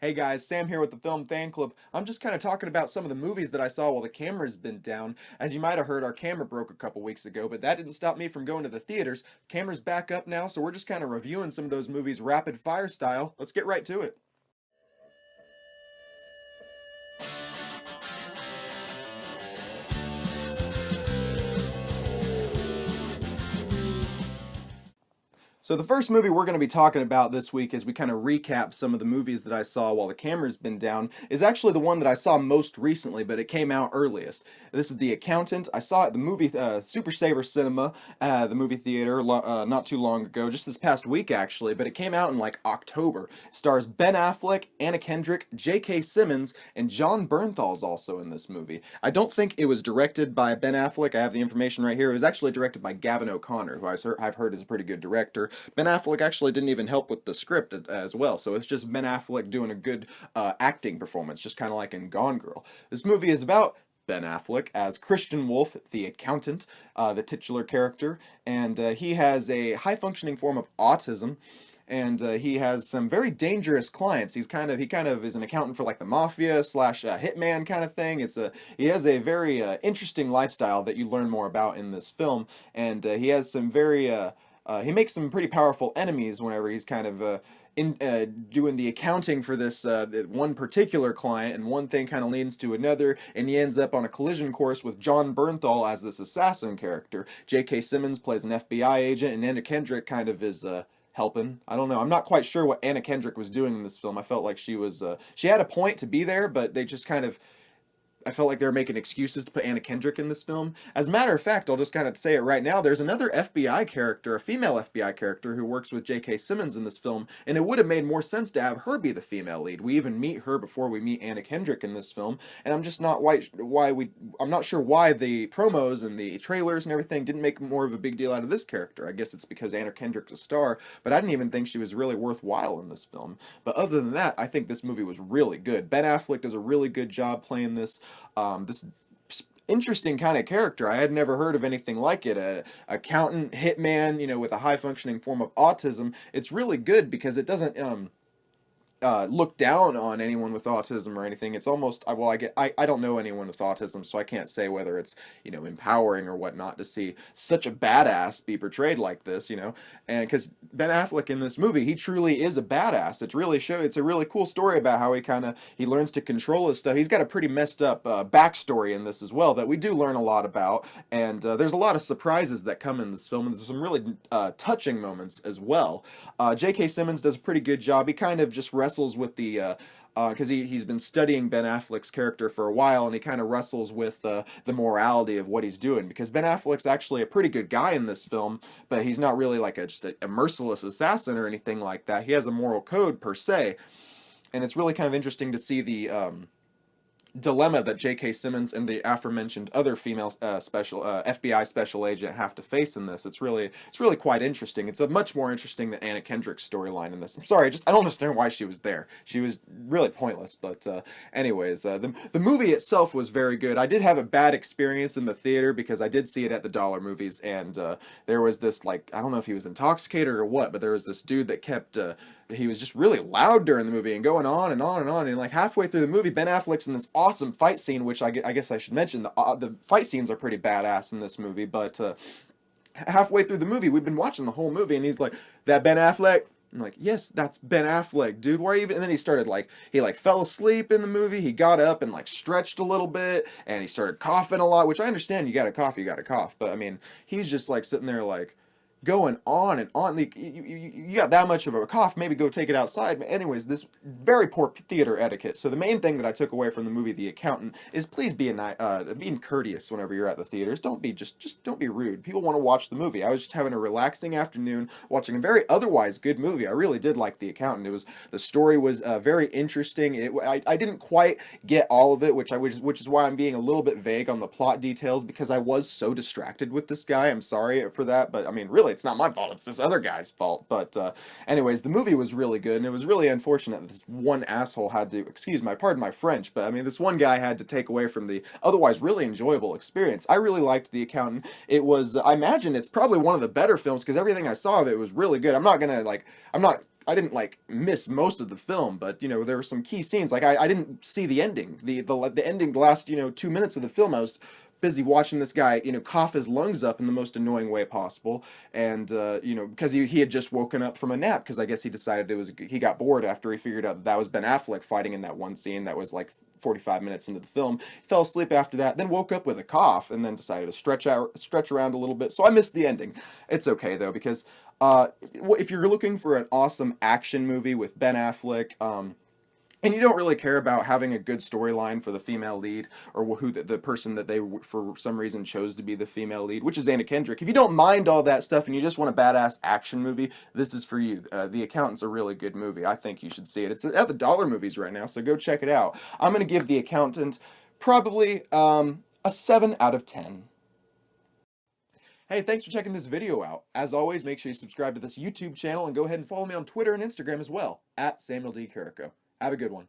Hey guys, Sam here with the Film Fan Club. I'm just kind of talking about some of the movies that I saw while the camera's been down. As you might have heard, our camera broke a couple weeks ago, but that didn't stop me from going to the theaters. Camera's back up now, so we're just kind of reviewing some of those movies rapid fire style. Let's get right to it. So the first movie we're going to be talking about this week as we kind of recap some of the movies that I saw while the camera's been down is actually the one that I saw most recently, but it came out earliest. This is The Accountant. I saw it at the movie Super Saver Cinema, the movie theater, not too long ago, just this past week actually, but it came out in like October. It stars Ben Affleck, Anna Kendrick, J.K. Simmons, and Jon Bernthal's also in this movie. I don't think it was directed by Ben Affleck. I have the information right here. It was actually directed by Gavin O'Connor, who I've heard is a pretty good director. Ben Affleck actually didn't even help with the script as well, so it's just Ben Affleck doing a good acting performance, just kind of like in Gone Girl. This movie is about Ben Affleck as Christian Wolf, the accountant, the titular character, and he has a high-functioning form of autism, and he has some very dangerous clients. He kind of is an accountant for like the mafia slash hitman kind of thing. He has a very interesting lifestyle that you learn more about in this film, and he has some very he makes some pretty powerful enemies whenever he's kind of doing the accounting for this one particular client, and one thing kind of leads to another, and he ends up on a collision course with Jon Bernthal as this assassin character. J.K. Simmons plays an FBI agent, and Anna Kendrick kind of is helping. I don't know. I'm not quite sure what Anna Kendrick was doing in this film. I felt like she had a point to be there, but they just kind of I felt like they were making excuses to put Anna Kendrick in this film. As a matter of fact, I'll just kind of say it right now, there's another FBI character, a female FBI character, who works with J.K. Simmons in this film, and it would have made more sense to have her be the female lead. We even meet her before we meet Anna Kendrick in this film, and I'm just not I'm not sure why the promos and the trailers and everything didn't make more of a big deal out of this character. I guess it's because Anna Kendrick's a star, but I didn't even think she was really worthwhile in this film. But other than that, I think this movie was really good. Ben Affleck does a really good job playing this interesting kind of character. I had never heard of anything like it. A accountant, hitman, with a high functioning form of autism. It's really good because it doesn't look down on anyone with autism or anything. It's almost I don't know anyone with autism, so I can't say whether it's empowering or whatnot to see such a badass be portrayed like this, and because Ben Affleck in this movie, he truly is a badass. It's a really cool story about how he learns to control his stuff. He's got a pretty messed up backstory in this as well that we do learn a lot about, and there's a lot of surprises that come in this film, and there's some really touching moments as well. J.K. Simmons does a pretty good job. He kind of just wrestles with the because he's been studying Ben Affleck's character for a while, and he kind of wrestles with the morality of what he's doing, because Ben Affleck's actually a pretty good guy in this film, but he's not really like just a merciless assassin or anything like that. He has a moral code per se, and it's really kind of interesting to see the dilemma that J.K. Simmons and the aforementioned other female FBI special agent have to face in this. It's really quite interesting. It's a much more interesting than Anna Kendrick's storyline in this. I'm sorry, I don't understand why she was there. She was really pointless. But anyways, the movie itself was very good. I did have a bad experience in the theater because I did see it at the Dollar Movies, and there was this, like, I don't know if he was intoxicated or what, but there was this dude that kept he was just really loud during the movie and going on and on and on, and like halfway through the movie, Ben Affleck's in this awesome fight scene, which I guess I should mention, the fight scenes are pretty badass in this movie, but halfway through the movie, we've been watching the whole movie, and he's like, "That Ben Affleck?" I'm like, "Yes, that's Ben Affleck, dude. Why are you even?" And then he started he fell asleep in the movie. He got up and stretched a little bit, and he started coughing a lot, which I understand. You got to cough, but I mean, he's just sitting there going on and on. You got that much of a cough, maybe go take it outside. But anyways, this very poor theater etiquette. So the main thing that I took away from the movie The Accountant is please being courteous whenever you're at the theaters. Don't be don't be rude. People want to watch the movie. I was just having a relaxing afternoon watching a very otherwise good movie. I really did like The Accountant. The story was very interesting. I didn't quite get all of it, which is why I'm being a little bit vague on the plot details, because I was so distracted with this guy. I'm sorry for that, but I mean, really, it's not my fault, it's this other guy's fault. But anyways, the movie was really good, and it was really unfortunate that this one asshole had to, pardon my French, but I mean, this one guy had to take away from the otherwise really enjoyable experience. I really liked The Accountant. It was, I imagine it's probably one of the better films, because everything I saw of it was really good. I'm not I didn't like miss most of the film, but you know there were some key scenes. Like I didn't see the ending. The ending, the last 2 minutes of the film, I was busy watching this guy cough his lungs up in the most annoying way possible, and because he had just woken up from a nap because I guess he decided he got bored after he figured out that was Ben Affleck fighting in that one scene that was like 45 minutes into the film. He fell asleep after that, then woke up with a cough, and then decided to stretch around a little bit. So I missed the ending. It's okay though because if you're looking for an awesome action movie with Ben Affleck, and you don't really care about having a good storyline for the female lead or who the person that they for some reason chose to be the female lead, which is Anna Kendrick. If you don't mind all that stuff and you just want a badass action movie, this is for you. The Accountant's a really good movie. I think you should see it. It's at the Dollar Movies right now, so go check it out. I'm gonna give The Accountant probably a 7 out of 10. Hey, thanks for checking this video out. As always, make sure you subscribe to this YouTube channel and go ahead and follow me on Twitter and Instagram as well, @SamuelD. Carrico. Have a good one.